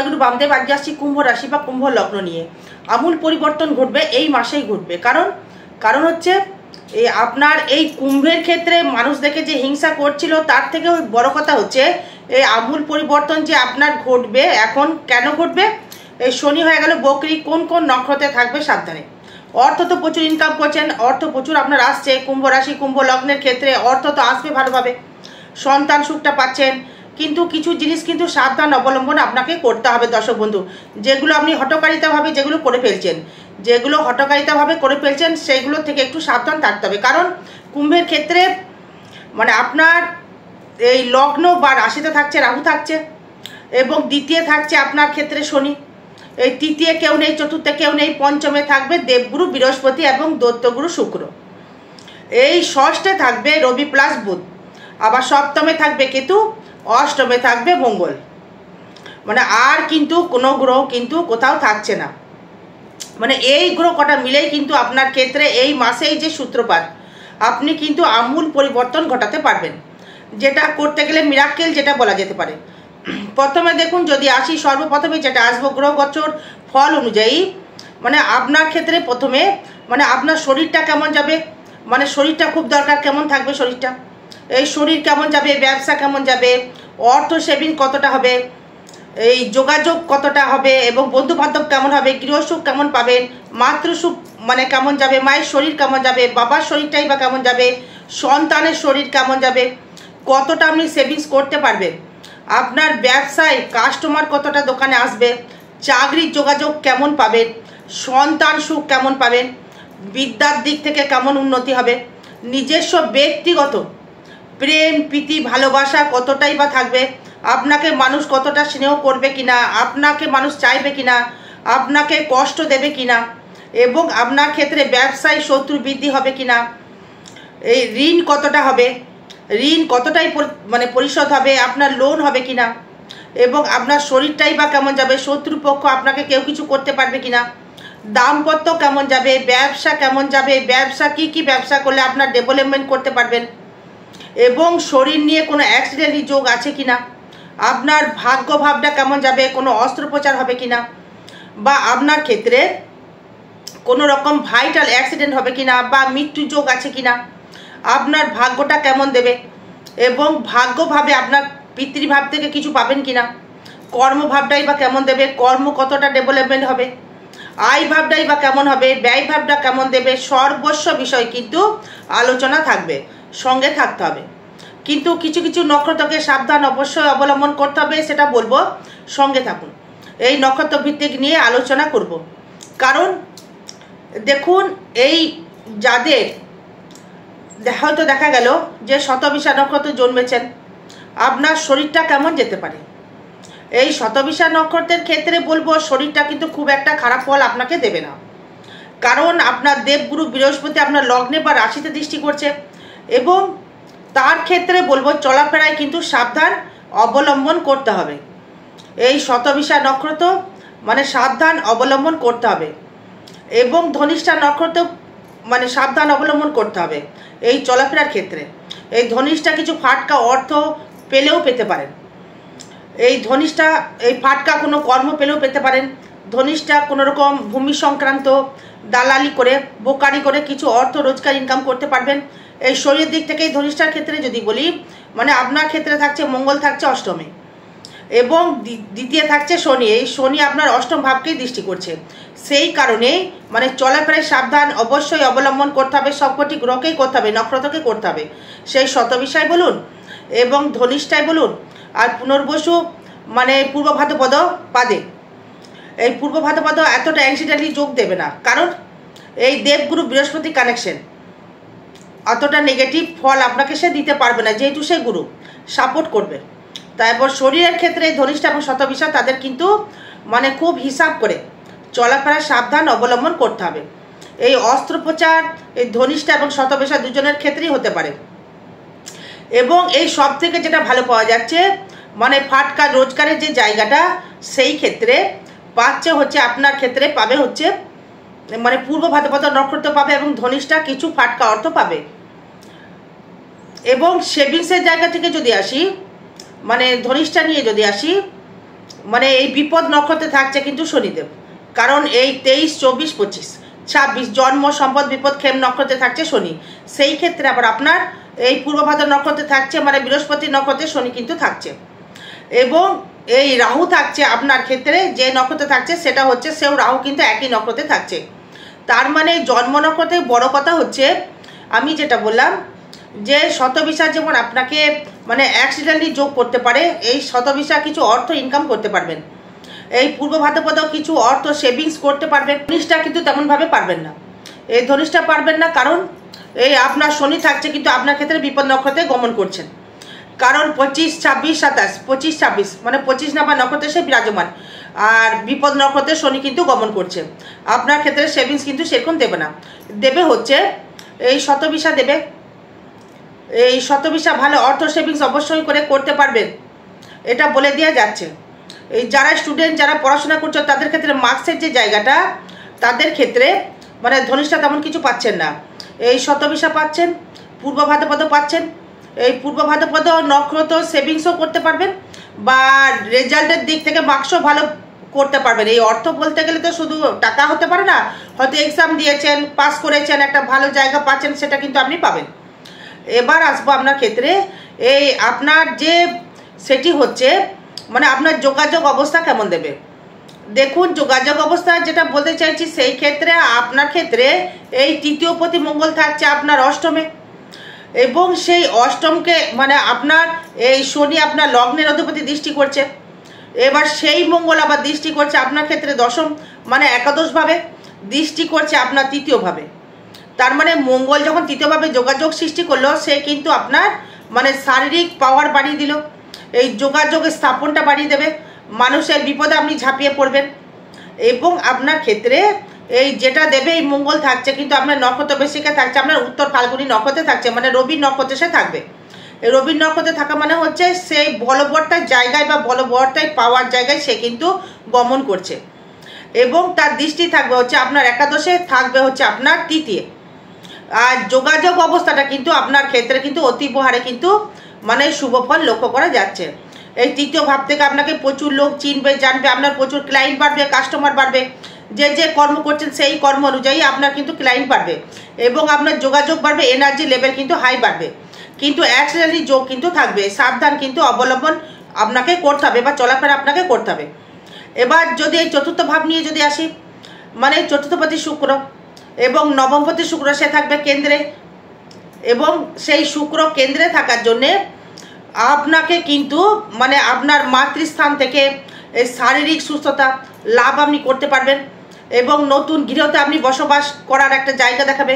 জয়গুরু বামদেব। আজকে আসছি কুম্ভ রাশি বা কুম্ভ লগ্ন নিয়ে। আমূল পরিবর্তন ঘটবে এই মাসেই ঘটবে। কারণ হচ্ছে এই আপনার এই কুম্ভের ক্ষেত্রে মানুষ দেখে যে হিংসা করছিল, তার থেকে বড় কথা হচ্ছে এই আমূল পরিবর্তন যে আপনার ঘটবে। এখন কেন ঘটবে? এই শনি হয়ে গেল বকরি, কোন কোন নক্ষত্রে থাকবে সাবধানে। অর্থ তো প্রচুর ইনকাম করছেন, অর্থ প্রচুর আপনার আসছে। কুম্ভ রাশি কুম্ভ লগ্নের ক্ষেত্রে অর্থ তো আসবে ভালোভাবে, সন্তান সুখটা পাচ্ছেন। কিন্তু কিছু জিনিস কিন্তু সাবধান অবলম্বন আপনাকে করতে হবে দর্শক বন্ধু। যেগুলো আপনি হঠকারিতাভাবে যেগুলো করে ফেলছেন সেইগুলো থেকে একটু সাবধান থাকতে হবে। কারণ কুম্ভের ক্ষেত্রে মানে আপনার এই লগ্ন বা রাশিতে থাকছে রাহু থাকছে, এবং দ্বিতীয় থাকছে আপনার ক্ষেত্রে শনি। এই তৃতীয় কেউ নেই, চতুর্থে কেউ নেই, পঞ্চমে থাকবে দেবগুরু বৃহস্পতি এবং দৈত্যগুরু শুক্র। এই ষষ্ঠে থাকবে রবি প্লাস বুধ, আবার সপ্তমে থাকবে কেতু, অষ্টমে থাকবে মঙ্গল। মানে আর কিন্তু কোনো গ্রহ কিন্তু কোথাও থাকছে না। মানে এই গ্রহ কটা মিলেই কিন্তু আপনার ক্ষেত্রে এই মাসেই যে সূত্রপাত, আপনি কিন্তু আমূল পরিবর্তন ঘটাতে পারবেন, যেটা করতে গেলে মিরাক্কেল যেটা বলা যেতে পারে। প্রথমে দেখুন, যদি আসি সর্বপ্রথমে যেটা আসবো গ্রহ গোচর ফল অনুযায়ী, মানে আপনার ক্ষেত্রে প্রথমে মানে আপনার শরীরটা কেমন যাবে, মানে শরীরটা খুব দরকার, কেমন থাকবে শরীরটা, এই শরীর কেমন যাবে, ব্যবসা কেমন যাবে, অর্থ সেভিং কতটা হবে, এই যোগাযোগ কতটা হবে, এবং বন্ধু বান্ধব কেমন হবে, গৃহসুখ কেমন পাবেন, মাতৃসুখ মানে কেমন যাবে, মায়ের শরীর কেমন যাবে, বাবার শরীরটাই বা কেমন যাবে, সন্তানের শরীর কেমন যাবে, কতটা আপনি সেভিংস করতে পারবেন, আপনার ব্যবসায় কাস্টমার কতটা দোকানে আসবে, চাকরির যোগাযোগ কেমন পাবেন, সন্তান সুখ কেমন পাবেন, বিদ্যার দিক থেকে কেমন উন্নতি হবে, নিজস্ব ব্যক্তিগত প্রেম প্রীতি ভালোবাসা কতটাই বা থাকবে, আপনাকে মানুষ কতটা স্নেহ করবে কিনা, আপনাকে মানুষ চাইবে কিনা, আপনাকে কষ্ট দেবে কিনা, এবং আপনার ক্ষেত্রে ব্যবসায় শত্রু বৃদ্ধি হবে কিনা, এই ঋণ কতটা হবে, ঋণ কতটাই মানে পরিশোধ হবে, আপনার লোন হবে কিনা, এবং আপনার শরীরটাই বা কেমন যাবে, শত্রুপক্ষ আপনাকে কেউ কিছু করতে পারবে কিনা, দাম্পত্য কেমন যাবে, ব্যবসা কেমন যাবে, ব্যবসা কি ব্যবসা করলে আপনার ডেভেলপমেন্ট করতে পারবেন, এবং শরীর নিয়ে কোনো অ্যাক্সিডেন্টের যোগ আছে কিনা, আপনার ভাগ্য ভাবটা কেমন যাবে, কোনো অস্ত্রোপচার হবে কিনা, বা আপনার ক্ষেত্রে কোনো রকম ভাইটাল অ্যাক্সিডেন্ট হবে কিনা, বা মৃত্যু যোগ আছে কিনা, আপনার ভাগ্যটা কেমন দেবে, এবং ভাগ্যভাবে আপনার পিতৃভাব থেকে কিছু পাবেন কিনা, কর্মভাবটাই বা কেমন দেবে, কর্ম কতটা ডেভেলপমেন্ট হবে, আয় ভাবটাই বা কেমন হবে, ব্যয় ভাবটা কেমন দেবে, সর্বস্ব বিষয় কিন্তু আলোচনা থাকবে, সঙ্গে থাকতে হবে। কিন্তু কিছু কিছু নক্ষত্রকে সাবধান অবশ্যই অবলম্বন করতে হবে, সেটা বলবো, সঙ্গে থাকুন। এই নক্ষত্র ভিত্তিক নিয়ে আলোচনা করব। কারণ দেখুন, এই যাদের হয়তো দেখা গেল যে শতবিশা নক্ষত্র জন্মেছেন, আপনার শরীরটা কেমন যেতে পারে। এই শতবিশা নক্ষত্রের ক্ষেত্রে বলবো শরীরটা কিন্তু খুব একটা খারাপ ফল আপনাকে দেবে না। কারণ আপনার দেবগুরু বৃহস্পতি আপনার লগ্নে বা রাশিতে দৃষ্টি করছে, এবং তার ক্ষেত্রে বলবো চলাফেরায় কিন্তু সাবধান অবলম্বন করতে হবে। এই শতবিশা নক্ষত্র মানে সাবধান অবলম্বন করতে হবে, এবং ধনিষ্ঠা নক্ষত্র মানে সাবধান অবলম্বন করতে হবে এই চলাফেরার ক্ষেত্রে। এই ধনিষ্ঠা কিছু ফাটকা অর্থ পেলেও পেতে পারেন, এই ধনিষ্ঠা এই ফাটকা কোনো কর্ম পেলেও পেতে পারেন, ধনিষ্ঠা কোনো রকম ভূমি সংক্রান্ত দালালি করে বোকারি করে কিছু অর্থ রোজগার ইনকাম করতে পারবেন। এই শরীরের দিক থেকে এই ধনিষ্ঠার ক্ষেত্রে যদি বলি, মানে আপনার ক্ষেত্রে থাকছে মঙ্গল থাকছে অষ্টমে, এবং দ্বিতীয় থাকছে শনি। এই শনি আপনার অষ্টম ভাবকেই দৃষ্টি করছে, সেই কারণে মানে চলাফেরায় সাবধান অবশ্যই অবলম্বন করতে হবে। সবকটি গ্রহকেই করতে হবে, নক্ষত্রকে করতে হবে, সেই শতবিশায় বলুন এবং ধনিষ্ঠায় বলুন, আর পুনর্বসু মানে পূর্ব ভাদ্রপদ পাদে। এই পূর্ব ভাদ্রপদ এতটা অ্যাক্সিডেন্টলি যোগ দেবে না, কারণ এই দেবগুরু বৃহস্পতি কানেকশন অতটা নেগেটিভ ফল আপনাকে সে দিতে পারবে না, যেহেতু সে গুরু সাপোর্ট করবে। তারপর শরীরের ক্ষেত্রে ধনিষ্ঠা এবং শতবিশা তাদের কিন্তু মানে খুব হিসাব করে চলাফেরা সাবধান অবলম্বন করতে হবে। এই অস্ত্রোপচার এই ধনিষ্ঠা এবং শতবিশা দুজনের ক্ষেত্রেই হতে পারে। এবং এই সব থেকে যেটা ভালো পাওয়া যাচ্ছে মানে ফাটকা রোজগারের যে জায়গাটা, সেই ক্ষেত্রে পাচ্ছে হচ্ছে আপনার ক্ষেত্রে পাবে হচ্ছে মানে পূর্ব ভাদ্রপদ নক্ষত্র পাবে, এবং ধনিষ্ঠা কিছু ফাটকা অর্থ পাবে। এবং সেভিংসের জায়গা থেকে যদি আসি, মানে ধনিষ্ঠা নিয়ে যদি আসি, মানে এই বিপদ নক্ষত্রে থাকছে কিন্তু শনিদেব, কারণ এই 23, 24, 25, 26 জন্ম সম্পদ বিপদ ক্ষেম নক্ষত্রে থাকছে শনি। সেই ক্ষেত্রে আবার আপনার এই পূর্ব ভাদ্র নক্ষত্রে থাকছে, মানে বৃহস্পতি নক্ষত্রে শনি কিন্তু থাকছে। এবং এই রাহু থাকছে আপনার ক্ষেত্রে, যে নক্ষত্রে থাকছে সেটা হচ্ছে সেও রাহু কিন্তু একই নক্ষত্রে থাকছে। তার মানে জন্ম নক্ষত্রে বড় কথা হচ্ছে আমি যেটা বললাম যে শতবিশা যেমন আপনাকে মানে অ্যাক্সিডেন্টলি যোগ করতে পারে, এই শতবিশা কিছু অর্থ ইনকাম করতে পারবেন, এই পূর্ব ভাদ্রপদেও কিছু অর্থ সেভিংস করতে পারবেন। ধনিষ্ঠা কিন্তু তেমনভাবে পারবেন না, এই ধনিষ্ঠা পারবেন না, কারণ এই আপনার শনি থাকছে কিন্তু আপনার ক্ষেত্রে বিপদ নক্ষত্রে গমন করছেন। কারণ 25, 26, 27, 25, 26 মানে 25 নাম্বার নক্ষত্রে সে বিরাজমান, আর বিপদ নক্ষত্রে শনি কিন্তু গমন করছে। আপনার ক্ষেত্রে সেভিংস কিন্তু সেরকম দেবে না, দেবে হচ্ছে এই শতবিশা দেবে। এই শতবিশা ভালো অর্থ সেভিংস অবশ্যই করে করতে পারবেন, এটা বলে দেওয়া যাচ্ছে। এই যারা স্টুডেন্ট যারা পড়াশোনা করছে তাদের ক্ষেত্রে মার্কসের যে জায়গাটা, তাদের ক্ষেত্রে মানে ধনিষ্ঠা তেমন কিছু পাচ্ছেন না, এই শতবিশা পাচ্ছেন, পূর্ব ভাদ্রপদ পাচ্ছেন। এই পূর্ব ভাদ্রপদ নক্ষত্র সেভিংসও করতে পারবেন বা রেজাল্টের দিক থেকে মার্কসও ভালো করতে পারবেন। এই অর্থ বলতে গেলে তো শুধু টাকা হতে পারে না, হয়তো এক্সাম দিয়েছেন, পাস করেছেন, একটা ভালো জায়গা পাচ্ছেন, সেটা কিন্তু আপনি পাবেন। এবার আসবো আপনার ক্ষেত্রে, এই আপনার যে সেটি হচ্ছে মানে আপনার যোগাযোগ অবস্থা কেমন দেবে। দেখুন যোগাযোগ অবস্থা যেটা বলতে চাইছি, সেই ক্ষেত্রে আপনার ক্ষেত্রে এই তৃতীয় পতি মঙ্গল থাকছে আপনার অষ্টমে, এবং সেই অষ্টমকে মানে আপনার এই শনি আপনার লগ্নের অধিপতি দৃষ্টি করছে। এবার সেই মঙ্গল আবার দৃষ্টি করছে আপনার ক্ষেত্রে দশম মানে একাদশভাবে, দৃষ্টি করছে আপনার তৃতীয়ভাবে। তার মানে মঙ্গল যখন তৃতীয়ভাবে যোগাযোগ সৃষ্টি করলো, সে কিন্তু আপনার মানে শারীরিক পাওয়ার বাড়িয়ে দিল, এই যোগাযোগের স্থাপনটা বাড়িয়ে দেবে, মানুষের বিপদে আপনি ঝাঁপিয়ে পড়বেন। এবং আপনার ক্ষেত্রে এই যেটা দেবে এই মঙ্গল থাকছে কিন্তু আপনার নক্ষত্র বেশিকে থাকছে আপনার উত্তর ফাল্গুনী নক্ষত্রে থাকছে, মানে রবির নক্ষত্রে সে থাকবে। এই রবির নক্ষত্রে থাকা মানে হচ্ছে সেই বলবর্তার জায়গায় বা বলবর্তায় পাওয়ার জায়গায় সে কিন্তু গমন করছে, এবং তার দৃষ্টি থাকবে হচ্ছে আপনার একাদশে, থাকবে হচ্ছে আপনার তৃতীয়। আর যোগাযোগ অবস্থাটা কিন্তু আপনার ক্ষেত্রে কিন্তু অতীব হারে কিন্তু মানে শুভ ফল লক্ষ্য করা যাচ্ছে। এই তৃতীয় ভাব থেকে আপনাকে প্রচুর লোক চিনবে, জানবে, আপনার প্রচুর ক্লায়েন্ট বাড়বে, কাস্টমার বাড়বে, যে যে কর্ম করছেন সেই কর্ম অনুযায়ী আপনার কিন্তু ক্লায়েন্ট বাড়বে এবং আপনার যোগাযোগ বাড়বে, এনার্জি লেভেল কিন্তু হাই বাড়বে। কিন্তু অ্যাক্সিডেন্টালি যোগ কিন্তু থাকবে, সাবধান কিন্তু অবলম্বন আপনাকে করতে হবে বা চলাফেরা আপনাকে করতে হবে। এবার যদি এই চতুর্থ ভাব নিয়ে যদি আসি, মানে চতুর্থপতি শুক্র এবং নবমপতি শুক্র সে থাকবে কেন্দ্রে, এবং সেই শুক্র কেন্দ্রে থাকার জন্যে আপনাকে কিন্তু মানে আপনার মাতৃস্থান থেকে এই শারীরিক সুস্থতা লাভ আপনি করতে পারবেন, এবং নতুন গৃহতে আপনি বসবাস করার একটা জায়গা দেখাবে,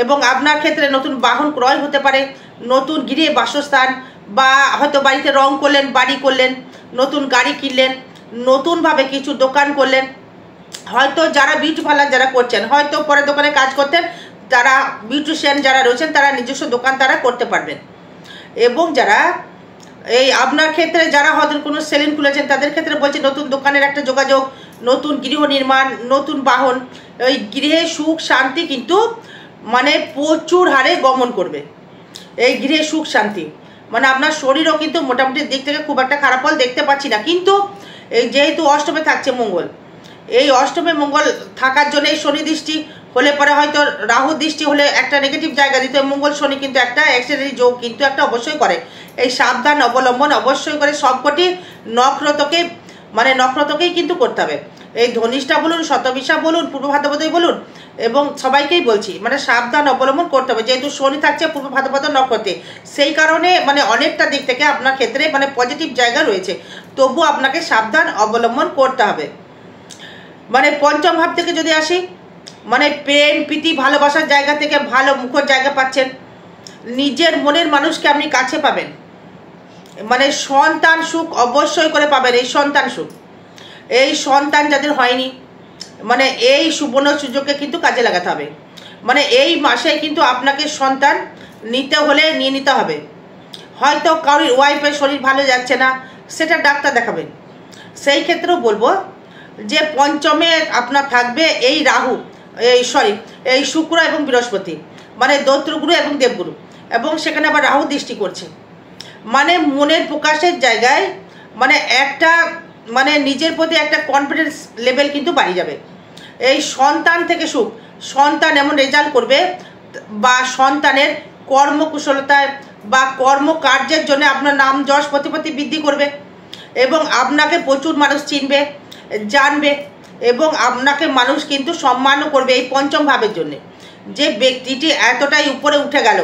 এবং আপনার ক্ষেত্রে নতুন বাহন ক্রয় হতে পারে, নতুন গৃহে বাসস্থান, বা হয়তো বাড়িতে রং করলেন, বাড়ি করলেন, নতুন গাড়ি কিনলেন, নতুনভাবে কিছু দোকান করলেন, হয়তো যারা বিউটি পার্লার যারা করছেন, হয়তো পরে দোকানে কাজ করতেন, তারা বিউটিশিয়ান যারা রয়েছেন তারা নিজস্ব দোকান তারা করতে পারবেন। এবং যারা এই আপনার ক্ষেত্রে যারা হয়তো কোনো সেলুন খুলেছেন তাদের ক্ষেত্রে বলছে নতুন দোকানের একটা যোগাযোগ, নতুন গৃহ নির্মাণ, নতুন বাহন, ওই গৃহে সুখ শান্তি কিন্তু মানে প্রচুর হারে গমন করবে। এই গৃহে সুখ শান্তি মানে আপনার শরীরও কিন্তু মোটামুটি দিক থেকে খুব একটা খারাপ ফল দেখতে পাচ্ছি না, কিন্তু এই যেহেতু অষ্টমে থাকছে মঙ্গল, এই অষ্টমে মঙ্গল থাকার জন্য এই শনি দৃষ্টি হলে পরে হয়তো রাহু দৃষ্টি হলে একটা নেগেটিভ জায়গা দিতে, মঙ্গল শনি কিন্তু একটা অ্যাক্সিডেন্টালি যোগ কিন্তু একটা অবশ্যই করে। এই সাবধান অবলম্বন অবশ্যই করে সবকটি নক্ষত্রকে মানে নক্ষত্রকেই কিন্তু করতে হবে। এই ধনিষ্ঠা বলুন, শতবিশা বলুন, পূর্ব ভাদ্রপদই বলুন, এবং সবাইকেই বলছি মানে সাবধান অবলম্বন করতে হবে, যেহেতু শনি থাকছে পূর্ব ভাদ্রপদ নক্ষত্রে, সেই কারণে মানে অনেকটা দিক থেকে আপনার ক্ষেত্রে মানে পজিটিভ জায়গা রয়েছে, তবু আপনাকে সাবধান অবলম্বন করতে হবে। মানে পঞ্চম ভাব থেকে যদি আসি, মানে প্রেম প্রীতি ভালোবাসার জায়গা থেকে ভালো মুখর জায়গা পাচ্ছেন, নিজের মনের মানুষকে আপনি কাছে পাবেন, মানে সন্তান সুখ অবশ্যই করে পাবেন। এই সন্তান সুখ, এই সন্তান যাদের হয়নি মানে এই সুবর্ণ সুযোগকে কিন্তু কাজে লাগাতে হবে। মানে এই মাসে কিন্তু আপনাকে সন্তান নিতে হলে নিয়ে নিতে হবে। হয়তো কারোর ওয়াইফের শরীর ভালো যাচ্ছে না, সেটা ডাক্তার দেখাবেন। সেই ক্ষেত্রেও বলবো যে পঞ্চমে আপনার থাকবে এই রাহু, এই শুক্র এবং বৃহস্পতি, মানে দৈত্যগুরু এবং দেবগুরু, এবং সেখানে আবার রাহু দৃষ্টি করছে, মানে মনের প্রকাশের জায়গায় মানে একটা মানে নিজের প্রতি একটা কনফিডেন্স লেভেল কিন্তু বাড়িয়ে যাবে। এই সন্তান থেকে সুখ, সন্তান এমন রেজাল্ট করবে বা সন্তানের কর্মকুশলতায় বা কর্মকার্যের জন্য আপনার নাম যশ প্রতিপত্তি বৃদ্ধি করবে এবং আপনাকে প্রচুর মানুষ চিনবে, জানবে এবং আপনাকে মানুষ কিন্তু সম্মানও করবে এই পঞ্চম ভাবের জন্যে। যে ব্যক্তিটি এতটাই উপরে উঠে গেল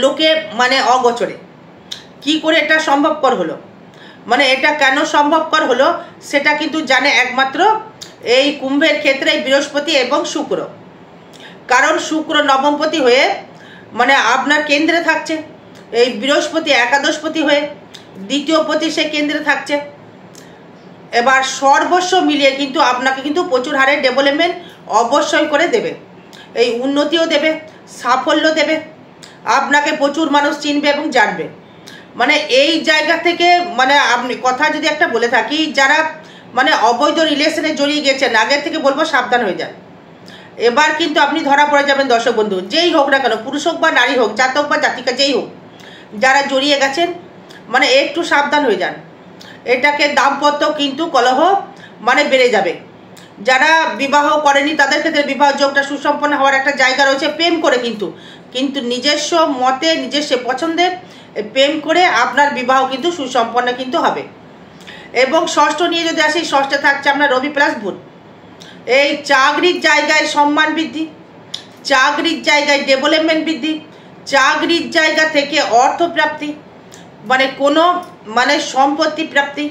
লোকে মানে অগোচরে, কি করে এটা সম্ভবপর হলো, মানে এটা কেন সম্ভবপর হলো সেটা কিন্তু জানে একমাত্র এই কুম্ভের ক্ষেত্রে বৃহস্পতি এবং শুক্র। কারণ শুক্র নবমপতি হয়ে মানে আপনার কেন্দ্রে থাকছে, এই বৃহস্পতি একাদশপতি হয়ে দ্বিতীয় পতি সে কেন্দ্রে থাকছে। এবার সর্বস্ব মিলিয়ে কিন্তু আপনাকে কিন্তু প্রচুর হারে ডেভেলপমেন্ট অবশ্যই করে দেবে, এই উন্নতিও দেবে, সাফল্য দেবে, আপনাকে প্রচুর মানুষ চিনবে এবং জানবে। মানে এই জায়গা থেকে মানে আপনি কথা যদি একটা বলে থাকি, যারা মানে অবৈধ রিলেশনে জড়িয়ে গেছেন আগের থেকে বলবো সাবধান হয়ে যান। এবার কিন্তু আপনি ধরা পড়ে যাবেন দর্শক বন্ধু, যেই হোক না কেন, পুরুষ হোক বা নারী হোক, জাতক বা জাতিকা যেই হোক, যারা জড়িয়ে গেছেন মানে একটু সাবধান হয়ে যান। এটাকে দাম্পত্য কিন্তু কলহ মানে বেড়ে যাবে। যারা বিবাহ করেনি তাদের ক্ষেত্রে বিবাহ যোগটা সুসম্পন্ন হওয়ার একটা জায়গা রয়েছে। প্রেম করে কিন্তু নিজস্ব মতে নিজস্ব পছন্দের প্রেম করে আপনার বিবাহ কিন্তু সুসম্পন্ন কিন্তু হবে। এবং ষষ্ঠ নিয়ে যদি আসি, ষষ্ঠে থাকছে আপনার রবি প্লাস বুধ। এই চাকরির জায়গায় সম্মান বৃদ্ধি, চাকরির জায়গায় ডেভেলপমেন্ট বৃদ্ধি, চাকরির জায়গা থেকে অর্থ প্রাপ্তি, মানে কোনো মানে সম্পত্তি প্রাপ্তি।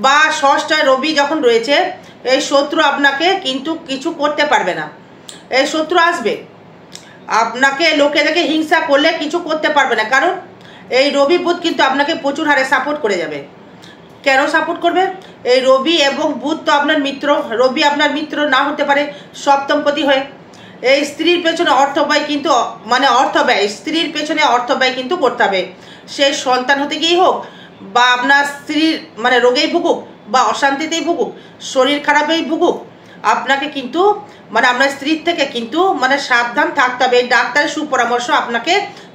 বা ষষ্ঠটায় রবি যখন রয়েছে, এই শত্রু আপনাকে কিন্তু কিছু করতে পারবে না। এই শত্রু আসবে আপনাকে, লোকে দেখে হিংসা করলে কিছু করতে পারবে না, কারণ এই রবি বুধ কিন্তু আপনাকে প্রচুর হারে সাপোর্ট করে যাবে। কেন সাপোর্ট করবে? এই রবি এবং বুধ তো আপনার মিত্র, রবি আপনার মিত্র না হতে পারে সপ্তমপতি হয়ে। এই স্ত্রীর পেছনে অর্থ ব্যয় কিন্তু মানে অর্থ ব্যয়, স্ত্রীর পেছনে অর্থ ব্যয় কিন্তু করতে হবে। সে সন্তান হতে গিয়েই হোক বা আপনার স্ত্রীর মানে রোগেই ভুগুক বা অশান্তিতেই ভুগুক, শরীর খারাপেই ভুগুক, আপনাকে কিন্তু মানে আপনার স্ত্রীর থেকে কিন্তু মানে সাবধান থাকতে হবে। এই ডাক্তারের সুপরামর্শ আপনাকে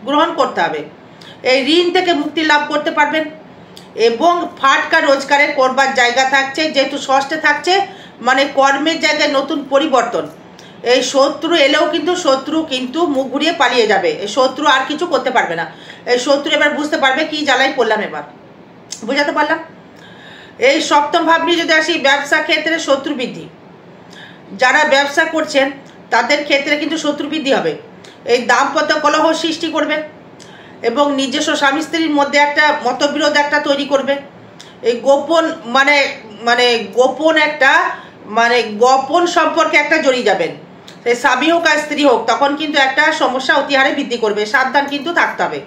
গ্রহণ করতে হবে। এই ঋণ থেকে মুক্তি লাভ করতে পারবেন এবং ফাটকা রোজগারের করবার জায়গা থাকছে, যেহেতু ষষ্ঠে থাকছে মানে কর্মের জায়গায় নতুন পরিবর্তন। এই শত্রু এলেও কিন্তু শত্রু কিন্তু মুখ ঘুরিয়ে পালিয়ে যাবে, এই শত্রু আর কিছু করতে পারবে না। এই শত্রু এবার বুঝতে পারবে কি জ্বালাই পড়লাম, এবার বুঝাতে পারলাম। এই সপ্তম ভাব নিয়ে যদি আসি, ব্যবসা ক্ষেত্রে শত্রু বৃদ্ধি। যারা ব্যবসা করছেন তাদের ক্ষেত্রে কিন্তু শত্রু বৃদ্ধি হবে। এই দাম্পত্য কলহ সৃষ্টি করবে এবং নিজস্ব স্বামী স্ত্রীর মধ্যে একটা মতবিরোধ একটা তৈরি করবে। এই গোপন গোপন সম্পর্কে একটা জড়িয়ে যাবেন, সেই স্বামী হোক আর স্ত্রী হোক, তখন কিন্তু একটা সমস্যা অতি হারে বৃদ্ধি করবে। সাবধান কিন্তু থাকতে হবে।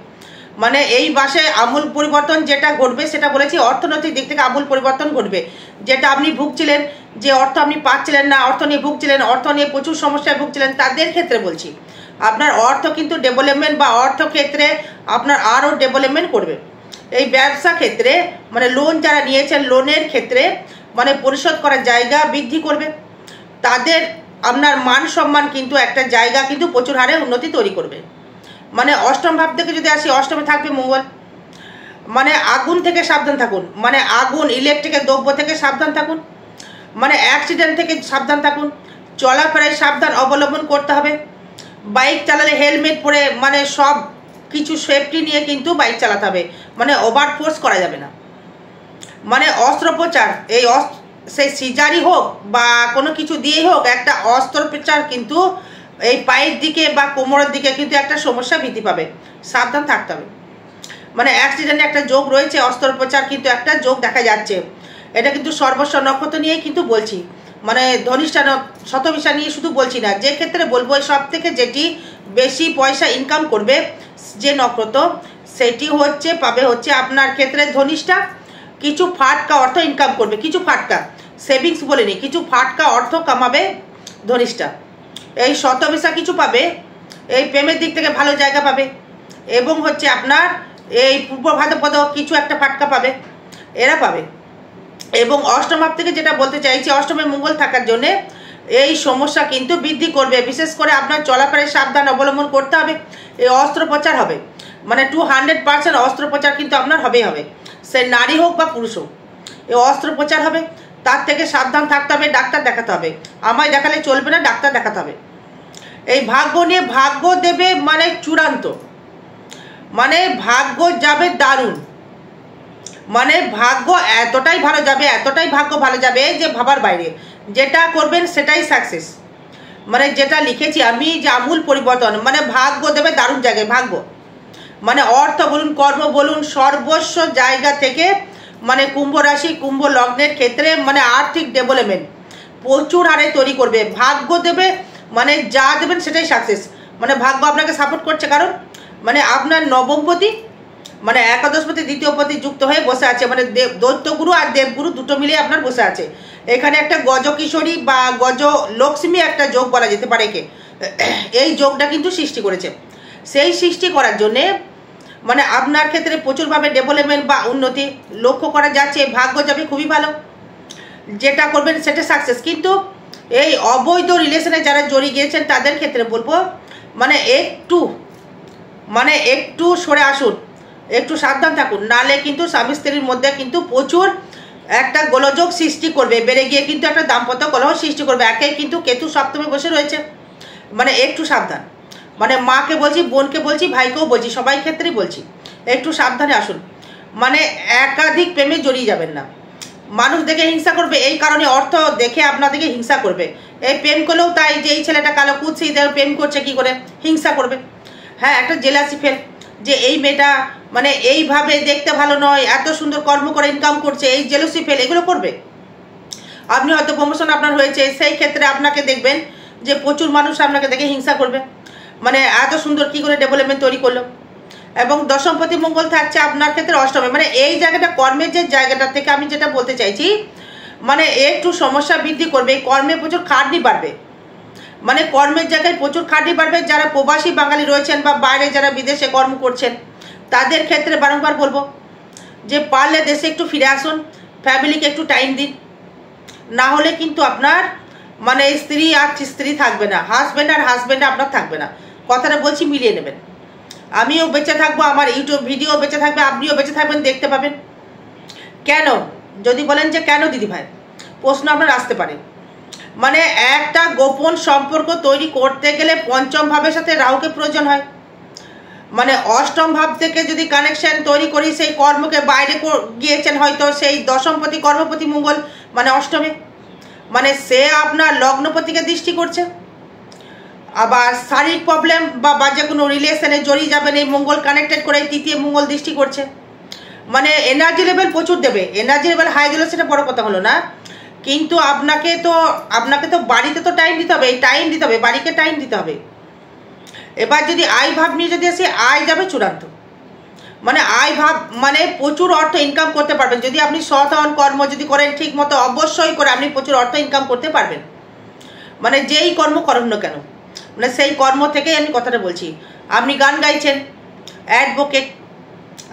মানে এই মাসে আমূল পরিবর্তন যেটা ঘটবে সেটা বলেছি, অর্থনৈতিক দিক থেকে আমূল পরিবর্তন ঘটবে। যেটা আপনি ভুগছিলেন, যে অর্থ আপনি পাচ্ছিলেন না, অর্থ নিয়ে ভুগছিলেন, অর্থ নিয়ে প্রচুর সমস্যায় ভুগছিলেন, তাদের ক্ষেত্রে বলছি আপনার অর্থ কিন্তু ডেভেলপমেন্ট বা অর্থ ক্ষেত্রে আপনার আরও ডেভেলপমেন্ট করবে। এই ব্যবসা ক্ষেত্রে মানে লোন যারা নিয়েছেন, লোনের ক্ষেত্রে মানে পরিশোধ করার জায়গা বৃদ্ধি করবে। তাদের আপনার মান সম্মান কিন্তু একটা জায়গা কিন্তু প্রচুর হারে উন্নতি তৈরি করবে। মানে অষ্টম ভাব থেকে যদি আসি, অষ্টমে থাকবে মঙ্গল। মানে আগুন থেকে সাবধান থাকুন, মানে আগুন ইলেকট্রিকের দ্রব্য থেকে সাবধান থাকুন, মানে অ্যাক্সিডেন্ট থেকে সাবধান থাকুন, চলাফেরায় সাবধান অবলম্বন করতে হবে। বাইক চালালে হেলমেট পরে মানে সব কিছু সেফটি নিয়ে কিন্তু বাইক চালাতে হবে, মানে ওভার ফোর্স করা যাবে না। মানে অস্ত্রোপচার, এই সেই সিজারই হোক বা কোনো কিছু দিয়েই হোক, একটা অস্ত্রোপচার কিন্তু এই পায়ের দিকে বা কোমরের দিকে কিন্তু একটা সমস্যা বৃদ্ধি পাবে, সাবধান থাকতে হবে। মানে অ্যাক্সিডেন্টে একটা যোগ রয়েছে, অস্ত্রোপচার কিন্তু একটা যোগ দেখা যাচ্ছে। এটা কিন্তু সর্বস্ব নক্ষত্র নিয়েই কিন্তু বলছি, মানে ধনিষ্ঠা শতবিশা নিয়ে শুধু বলছি না। যে ক্ষেত্রে বলবো সব থেকে যেটি বেশি পয়সা ইনকাম করবে যে নক্ষত্র, সেটি পাবে হচ্ছে আপনার ক্ষেত্রে ধনিষ্ঠা। কিছু ফাটকা অর্থ ইনকাম করবে, কিছু ফাটকা সেভিংস বলিনি, কিছু ফাটকা অর্থ কামাবে ধনিষ্ঠা। এই শতবিশা কিছু পাবে, এই প্রেমের দিক থেকে ভালো জায়গা পাবে এবং হচ্ছে আপনার এই পূর্ব ভাদ্রপদ কিছু একটা ফাটকা পাবে, এরা পাবে। এবং অষ্টম ভাব থেকে যেটা বলতে চাইছি, অষ্টমে মঙ্গল থাকার জন্যে এই সমস্যা কিন্তু বৃদ্ধি করবে। বিশেষ করে আপনার চলাফেরায় সাবধান অবলম্বন করতে হবে। এই অস্ত্রোপচার হবে, মানে 200% অস্ত্রোপচার কিন্তু আপনার হবেই হবে, সে নারী হোক বা পুরুষ হোক। এ অস্ত্রোপচার হবে, তার থেকে সাবধান থাকতে হবে, ডাক্তার দেখাতে হবে। আমায় দেখালে চলবে না, ডাক্তার দেখাতে হবে। এই ভাগ্য নিয়ে ভাগ্য দেবে মানে চূড়ান্ত, মানে ভাগ্য যাবে দারুণ, মানে ভাগ্য এতটাই ভালো যাবে, এতটাই ভাগ্য ভালো যাবে যে ভাবার বাইরে। যেটা করবেন সেটাই সাকসেস, মানে যেটা লিখেছি আমি যে আমূল পরিবর্তন, মানে ভাগ্য দেবে দারুণ জায়গায়। ভাগ্য মানে অর্থ বলুন, কর্ম বলুন, সর্বস্ব জায়গা থেকে মানে কুম্ভ রাশি কুম্ভ লগ্নের ক্ষেত্রে মানে আর্থিক ডেভেলপমেন্ট প্রচুর হারে তৈরি করবে। ভাগ্য দেবে মানে যা দেবেন সেটাই সাকসেস, মানে ভাগ্য আপনাকে সাপোর্ট করছে। কারণ মানে আপনার নবমপতি মানে একাদশপতি দ্বিতীয়পতি যুক্ত হয়ে বসে আছে, মানে দৈত্যগুরু আর দেবগুরু দুটো মিলে আপনার বসে আছে। এখানে একটা গজ কিশোরী বা গজ লক্ষ্মী একটা যোগ বলা যেতে পারে একে, এই যোগটা কিন্তু সৃষ্টি করেছে। সেই সৃষ্টি করার জন্যে মানে আপনার ক্ষেত্রে প্রচুরভাবে ডেভেলপমেন্ট বা উন্নতি লক্ষ্য করা যাচ্ছে। ভাগ্য যাবে খুবই ভালো, যেটা করবেন সেটা সাকসেস। কিন্তু এই অবৈধ রিলেশনে যারা জড়িয়ে গিয়েছেন তাদের ক্ষেত্রে বলবো মানে একটু সরে আসুন, একটু সাবধান থাকুন, নালে কিন্তু স্বামী স্ত্রীর মধ্যে কিন্তু প্রচুর একটা গোলযোগ সৃষ্টি করবে, বেড়ে গিয়ে কিন্তু একটা দাম্পত্য কলহ সৃষ্টি করবে। একে কিন্তু কেতু সপ্তমে বসে রয়েছে, মানে একটু সাবধান। মানে মাকে বলছি, বোনকে বলছি, ভাইকেও বলছি, সবাই ক্ষেত্রেই বলছি একটু সাবধানে আসুন। মানে একাধিক প্রেমে জড়িয়ে যাবেন না। মানুষ দেখে হিংসা করবে, এই কারণে অর্থ দেখে আপনাদেরকে হিংসা করবে। এই প্রেম করলেও তাই, যে এই ছেলেটা কালো কুৎ, সেই প্রেম করছে কি করে, হিংসা করবে। হ্যাঁ, একটা জেলাসি ফেল যে এই মেয়েটা মানে এইভাবে দেখতে ভালো নয়, এত সুন্দর কর্ম করে ইনকাম করছে, এই জেলাসি ফেল এগুলো করবে। আপনি হয়তো প্রমোশন আপনার হয়েছে, সেই ক্ষেত্রে আপনাকে দেখবেন যে প্রচুর মানুষ আপনাকে দেখে হিংসা করবে, মানে এত সুন্দর কি করে ডেভেলপমেন্ট তৈরি করলো। এবং দশমপতি মঙ্গল থাকছে আপনার ক্ষেত্রে অষ্টমে, মানে এই জায়গাটা কর্মের যে জায়গাটা থেকে আমি যেটা বলতে চাইছি, মানে একটু সমস্যা বৃদ্ধি করবে। কর্মে প্রচুর খাটনি বাড়বে, মানে কর্মের জায়গায় প্রচুর খাটনি বাড়বে। যারা প্রবাসী বাঙালি রয়েছেন বা বাইরে যারা বিদেশে কর্ম করছেন তাদের ক্ষেত্রে বারংবার বলবো যে পারলে দেশে একটু ফিরে আসুন, ফ্যামিলিকে একটু টাইম দিন, না হলে কিন্তু আপনার মানে স্ত্রী আর স্ত্রী থাকবে না, হাজব্যান্ড আর হাজব্যান্ড আপনার থাকবে না। কথাটা বলছি, মিলিয়ে নেবেন। আমিও বেঁচে থাকবো, আমার ইউটিউব ভিডিও বেঁচে থাকবে, আপনিও বেঁচে থাকবেন, দেখতে পাবেন। কেন যদি বলেন যে কেন দিদি ভাই, প্রশ্ন আপনার আসতে পারে। মানে একটা গোপন সম্পর্ক তৈরি করতে গেলে পঞ্চম ভাবের সাথে রাহুকে প্রয়োজন হয়। মানে অষ্টম ভাব থেকে যদি কানেকশন তৈরি করি, সেই কর্মকে বাইরে গিয়েছেন হয়তো সেই দশমপতি কর্মপতি মঙ্গল মানে অষ্টমে, মানে সে আপনার লগ্নপতিকে দৃষ্টি করছে। আবার শারীরিক প্রবলেম বা যে কোনো রিলেশনে জড়িয়ে যাবেন, এই মঙ্গল কানেক্টেড করে তৃতীয় মঙ্গল দৃষ্টি করছে। মানে এনার্জি লেভেল প্রচুর দেবে, এনার্জি লেভেল হাই দিল সেটা বড় কথা হলো না, কিন্তু আপনাকে তো বাড়িতে তো টাইম দিতে হবে, টাইম দিতে হবে, বাড়িকে টাইম দিতে হবে। এবার যদি আয় ভাব নিয়ে যদি আসি, আয় যাবে চূড়ান্ত, মানে আয় ভাব মানে প্রচুর অর্থ ইনকাম করতে পারবেন যদি আপনি সৎ কর্ম যদি করেন ঠিক মতো, অবশ্যই করে আপনি প্রচুর অর্থ ইনকাম করতে পারবেন। মানে যেই কর্ম করেন না কেন, মানে সেই কর্ম থেকেই আমি কথাটা বলছি। আপনি গান গাইছেন, অ্যাডভোকেট,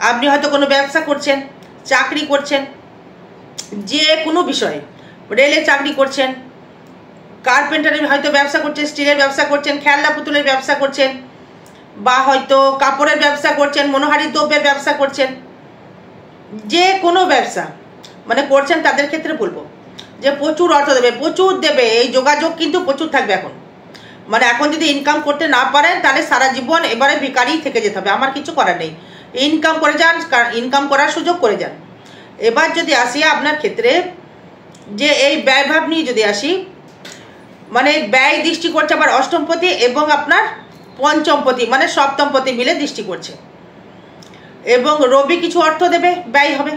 আপনি হয়তো কোনো ব্যবসা করছেন, চাকরি করছেন, যে কোনো বিষয়ে, রেলে চাকরি করছেন, কার্পেন্টারের হয়তো ব্যবসা করছেন, স্টিলের ব্যবসা করছেন, খেলনা পুতুলের ব্যবসা করছেন, বা হয়তো কাপড়ের ব্যবসা করছেন, মনোহারী দ্রব্যের ব্যবসা করছেন, যে কোনো ব্যবসা মানে করছেন, তাদের ক্ষেত্রে বলবো যে প্রচুর অর্থ দেবে, প্রচুর দেবে। এই যোগাযোগ কিন্তু প্রচুর থাকবে এখন। মানে এখন যদি ইনকাম করতে না পারেন তাহলে সারা জীবন এবারে বেকারই থেকে যেতে হবে, আমার কিছু করার নেই। ইনকাম করে যান, ইনকাম করার সুযোগ করে যান। এবার যদি আসি আপনার ক্ষেত্রে যে এই ব্যয়ভাব নিয়ে যদি আসি, মানে ব্যয় দৃষ্টি করছে আবার অষ্টমপতি এবং আপনার পঞ্চমপতি মানে সপ্তমপতি মিলে দৃষ্টি করছে। এবং রবি কিছু অর্থ দেবে, ব্যয় হবে,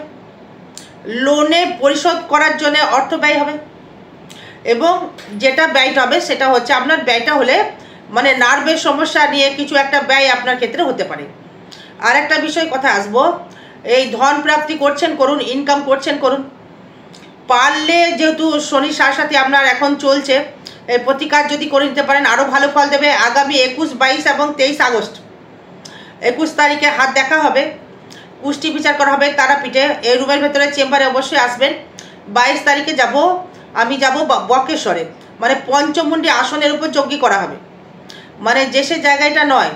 লোনে পরিশোধ করার জন্য অর্থ ব্যয় হবে। এবং যেটা ব্যয়টা হবে সেটা হচ্ছে আপনার ব্যয়টা হলে মানে নার্ভের সমস্যা নিয়ে কিছু একটা ব্যয় আপনার ক্ষেত্রে হতে পারে। আর একটা বিষয় কথা আসবো, এই ধন প্রাপ্তি করছেন করুন, ইনকাম করছেন করুন। পারলে যেহেতু শনি সাড়ে আপনার এখন চলছে, এই প্রতিকার যদি করে নিতে পারেন আরও ভালো ফল দেবে। আগামী 21, 22 এবং 23 আগস্ট 21 তারিখে হাত দেখা হবে, কুষ্টি বিচার করা হবে তারাপীঠে, এই রুমের ভেতরে চেম্বারে অবশ্যই আসবেন। 22 তারিখে আমি যাব বক্রেশ্বরে, মানে পঞ্চমুণ্ডী আসনের উপর যজ্ঞ করা হবে, মানে যে সে জায়গাটা নয়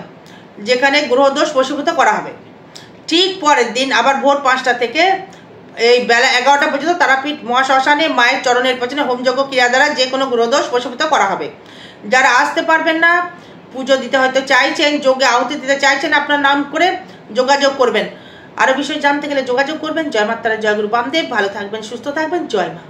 যেখানে গ্রহদোষ বশীভূত করা হবে। ঠিক পরের দিন আবার ভোর 5টা থেকে এই বেলা 11টা পর্যন্ত তারাপীঠ মহাশ্মশানে মায়ের চরণের পেছনে হোমযজ্ঞ ক্রিয়া দ্বারা যে কোনো গ্রহদোষ প্রশমিত করা হবে। যারা আসতে পারবেন না, পুজো দিতে হয়তো চাইছেন, যজ্ঞে আহুতি দিতে চাইছেন, আপনার নাম করে যোগাযোগ করবেন। আরও বিষয় জানতে গেলে যোগাযোগ করবেন। জয় মাতারা, জয় গুরু বামদেব। ভালো থাকবেন, সুস্থ থাকবেন। জয় মা।